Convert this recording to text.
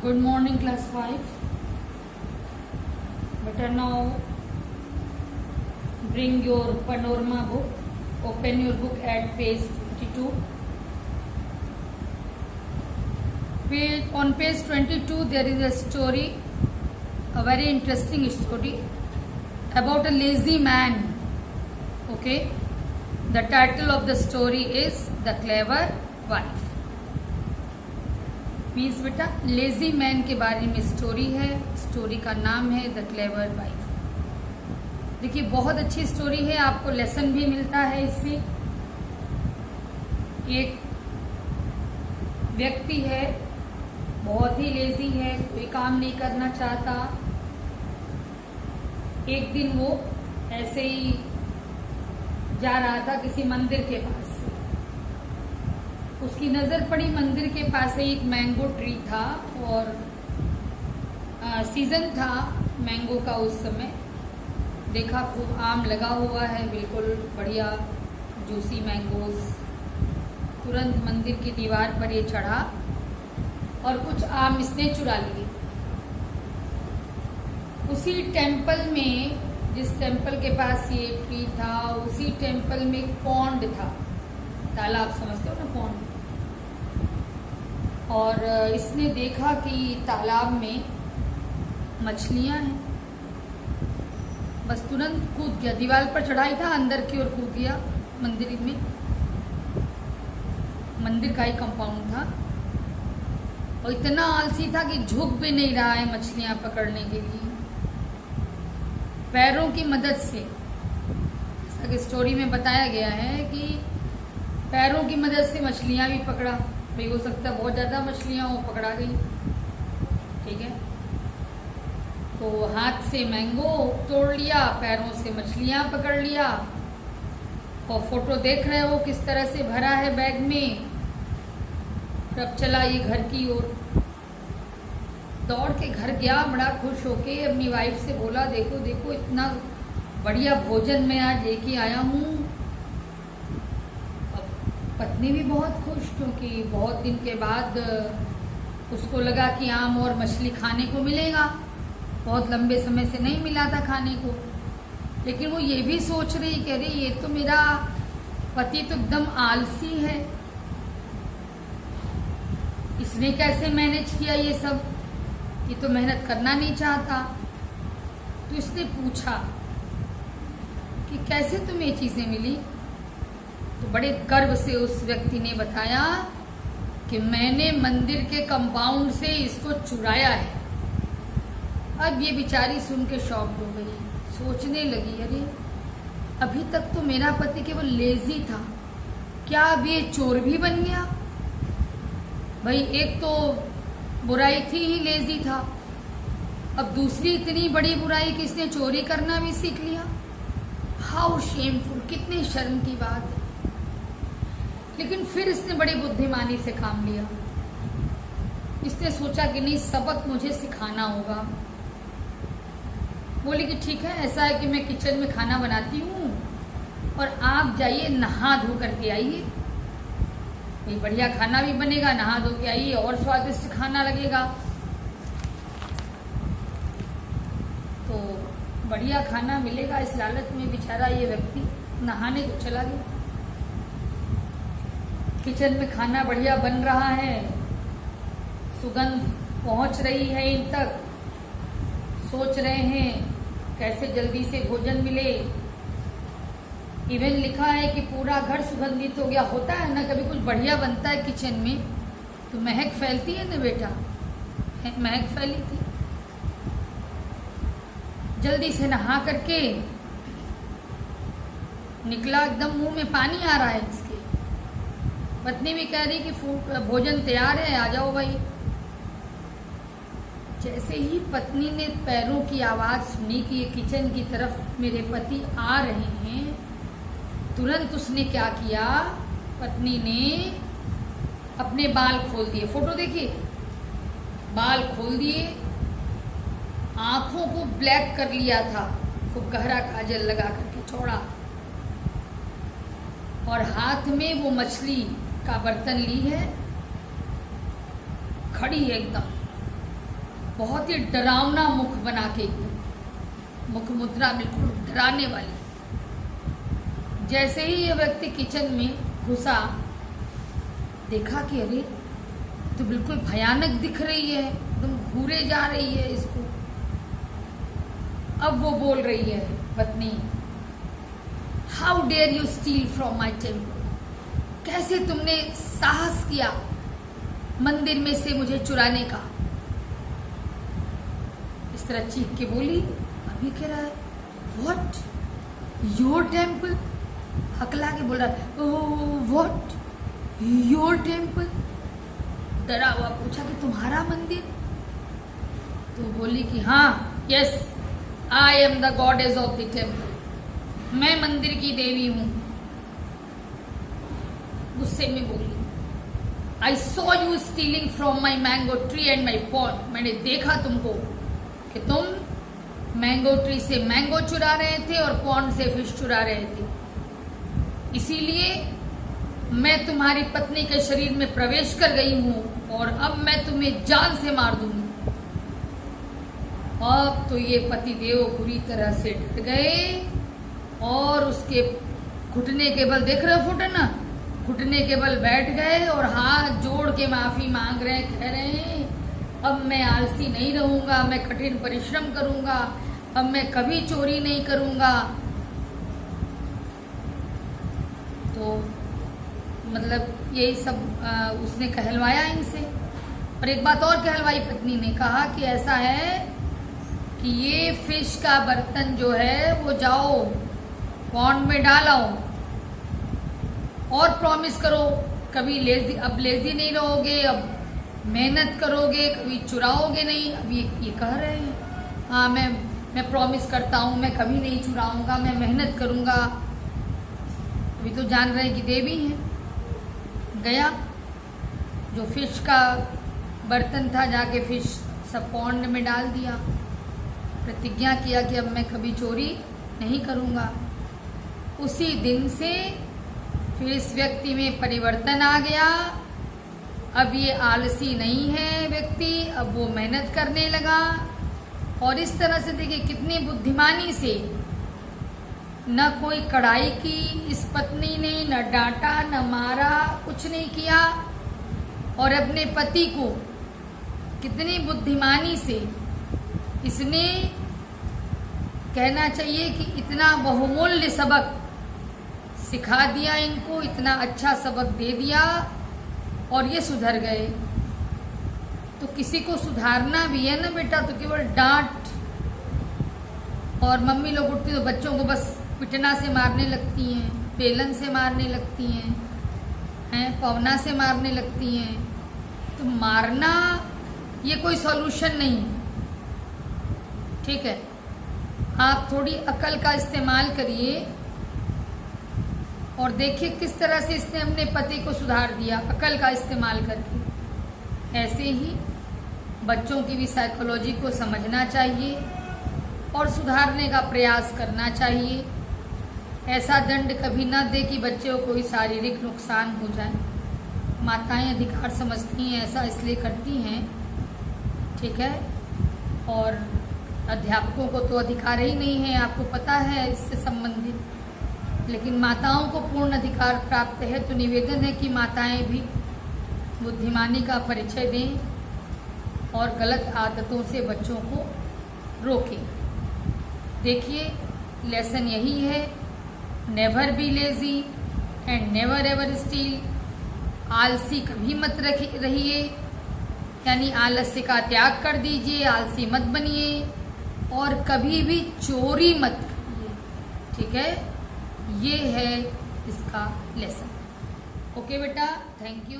Good morning, class 5. Better now bring your panorama book. Open your book at page 22. On page 22 there is a story, a very interesting story about a lazy man. Okay, the title of the story is The Clever Wife. Means बेटा lazy man के बारे में story है. Story का नाम है the clever wife. देखिए बहुत अच्छी स्टोरी है, आपको लेसन भी मिलता है इससे. एक व्यक्ति है, बहुत ही लेजी है, कोई काम नहीं करना चाहता. एक दिन वो ऐसे ही जा रहा था किसी मंदिर के पास. उसकी नजर पड़ी मंदिर के पास ही एक मैंगो ट्री था और सीजन था मैंगो का उस समय. देखा खूब आम लगा हुआ है, बिल्कुल बढ़िया जूसी मैंगोज. तुरंत मंदिर की दीवार पर ये चढ़ा और कुछ आम इसने चुरा लिए. उसी टेम्पल में, जिस टेम्पल के पास ये ट्री था, उसी टेम्पल में एक पॉन्ड था. तालाब समझते हो ना, पॉन्ड. और इसने देखा कि तालाब में मछलियां हैं. बस तुरंत कूद गया. दीवार पर चढ़ाई था, अंदर की ओर कूद गया. मंदिर में, मंदिर का ही कंपाउंड था और इतना आलसी था कि झुक भी नहीं रहा है मछलियां पकड़ने के लिए. पैरों की मदद से, जैसा कि स्टोरी में बताया गया है कि पैरों की मदद से मछलियां भी पकड़ा. भाई हो सकता है बहुत ज्यादा मछलियां वो पकड़ा गई. ठीक है, तो हाथ से मैंगो तोड़ लिया, पैरों से मछलियां पकड़ लिया. और फोटो देख रहे हो किस तरह से भरा है बैग में. अब चला ये घर की ओर. दौड़ के घर गया बड़ा खुश होके. अपनी वाइफ से बोला, देखो देखो इतना बढ़िया भोजन मैं आज लेके आया हूँ. पत्नी भी बहुत खुश, क्योंकि बहुत दिन के बाद उसको लगा कि आम और मछली खाने को मिलेगा. बहुत लंबे समय से नहीं मिला था खाने को. लेकिन वो ये भी सोच रही, कह रही ये तो मेरा पति तो एकदम आलसी है, इसने कैसे मैनेज किया ये सब. ये तो मेहनत करना नहीं चाहता. तो इसने पूछा कि कैसे तुम्हें ये चीजें मिली. तो बड़े गर्व से उस व्यक्ति ने बताया कि मैंने मंदिर के कंपाउंड से इसको चुराया है. अब ये बेचारी सुन के शॉक हो गई. सोचने लगी, अरे अभी तक तो मेरा पति केवल लेजी था, क्या अब ये चोर भी बन गया. भाई एक तो बुराई थी ही, लेजी था, अब दूसरी इतनी बड़ी बुराई कि इसने चोरी करना भी सीख लिया. हाउ शेमफुल, कितनी शर्म की बात है. लेकिन फिर इसने बड़ी बुद्धिमानी से काम लिया. इसने सोचा कि नहीं, सबक मुझे सिखाना होगा. बोली कि ठीक है, ऐसा है कि मैं किचन में खाना बनाती हूँ और आप जाइए नहा धो करके आइए. ये बढ़िया खाना भी बनेगा, नहा धो के आइए और स्वादिष्ट खाना लगेगा. तो बढ़िया खाना मिलेगा, इस लालच में बेचारा ये व्यक्ति नहाने को चला गया. किचन में खाना बढ़िया बन रहा है, सुगंध पहुंच रही है इन तक. सोच रहे हैं कैसे जल्दी से भोजन मिले. इवन लिखा है कि पूरा घर सुगंधित हो गया. होता है ना, कभी कुछ बढ़िया बनता है किचन में तो महक फैलती है ना बेटा. महक फैली थी. जल्दी से नहा करके निकला, एकदम मुंह में पानी आ रहा है इसके. पत्नी भी कह रही कि भोजन तैयार है, आ जाओ भाई. जैसे ही पत्नी ने पैरों की आवाज सुनी कि ये किचन की तरफ मेरे पति आ रहे हैं, तुरंत उसने क्या किया, पत्नी ने अपने बाल खोल दिए. फोटो देखिए, बाल खोल दिए, आंखों को ब्लैक कर लिया था, खूब गहरा काजल लगा करके छोड़ा. और हाथ में वो मछली का बर्तन ली है, खड़ी है एकदम. बहुत ही डरावना मुख बना के, एकदम मुख मुद्रा बिल्कुल डराने वाली। जैसे ही ये व्यक्ति किचन में घुसा, देखा कि अरे तो बिल्कुल भयानक दिख रही है, एकदम घूरे जा रही है इसको। अब वो बोल रही है पत्नी, how dare you steal from my temple, कैसे तुमने साहस किया मंदिर में से मुझे चुराने का। इस तरह चीख के बोली। अभी कह रहा है व्हाट योर टेम्पल, हकला के बोल रहा है व्हाट योर टेम्पल। डरा हुआ पूछा कि तुम्हारा मंदिर। तो बोली कि हाँ, yes I am the goddess of the temple, मैं मंदिर की देवी हूं। गुस्से में बोली, I saw you stealing from my mango tree and my pot, मैंने देखा तुमको कि तुम मैंगो ट्री से मैंगो चुरा रहे थे और पॉन्ड से फिश चुरा रहे थे, इसीलिए मैं तुम्हारी पत्नी के शरीर में प्रवेश कर गई हूं और अब मैं तुम्हें जान से मार दूंगी। अब तो ये पतिदेव बुरी तरह से डर गए और उसके घुटने के बल, देख रहे हो फुटना, घुटने के बल बैठ गए और हाथ जोड़ के माफी मांग रहे, कह रहे हैं अब मैं आलसी नहीं रहूंगा, मैं कठिन परिश्रम करूंगा, अब मैं कभी चोरी नहीं करूंगा। तो मतलब यही सब उसने कहलवाया इनसे। और एक बात और कहलवाई पत्नी ने, कहा कि ऐसा है कि ये फिश का बर्तन जो है वो जाओ पॉन्ड में डालो और प्रॉमिस करो कभी लेजी, अब लेजी नहीं रहोगे, अब मेहनत करोगे, कभी चुराओगे नहीं। अब ये कह रहे हैं हाँ मैं प्रॉमिस करता हूँ, मैं कभी नहीं चुराऊंगा, मैं मेहनत करूंगा। अभी तो जान रहे हैं कि देवी हैं। गया, जो फिश का बर्तन था जाके फिश सब पॉन्ड में डाल दिया, प्रतिज्ञा किया कि अब मैं कभी चोरी नहीं करूंगा। उसी दिन से फिर इस व्यक्ति में परिवर्तन आ गया। अब ये आलसी नहीं है व्यक्ति, अब वो मेहनत करने लगा। और इस तरह से देखिए कितनी बुद्धिमानी से, न कोई कड़ाई की इस पत्नी ने, न डांटा, न मारा, कुछ नहीं किया। और अपने पति को कितनी बुद्धिमानी से इसने, कहना चाहिए कि इतना बहुमूल्य सबक सिखा दिया इनको, इतना अच्छा सबक दे दिया और ये सुधर गए। तो किसी को सुधारना भी है ना बेटा, तो केवल डांट, और मम्मी लोग उठती तो बच्चों को बस पिटना से मारने लगती हैं, बेलन से मारने लगती हैं, पवना से मारने लगती हैं। तो मारना ये कोई सॉल्यूशन नहीं, ठीक है। आप थोड़ी अकल का इस्तेमाल करिए और देखिए किस तरह से इसने अपने पति को सुधार दिया अकल का इस्तेमाल करके। ऐसे ही बच्चों की भी साइकोलॉजी को समझना चाहिए और सुधारने का प्रयास करना चाहिए। ऐसा दंड कभी न दे कि बच्चों को कोई शारीरिक नुकसान हो जाए। माताएं अधिकार समझती हैं, ऐसा इसलिए करती हैं, ठीक है। और अध्यापकों को तो अधिकार ही नहीं है, आपको पता है इससे संबंधित। लेकिन माताओं को पूर्ण अधिकार प्राप्त है। तो निवेदन है कि माताएं भी बुद्धिमानी का परिचय दें और गलत आदतों से बच्चों को रोकें। देखिए लेसन यही है, never be lazy and never ever steel. आलसी कभी मत रहिए, यानी आलस्य का त्याग कर दीजिए, आलसी मत बनिए और कभी भी चोरी मत करिए, ठीक है। ये है इसका लेसन। ओके बेटा, थैंक यू।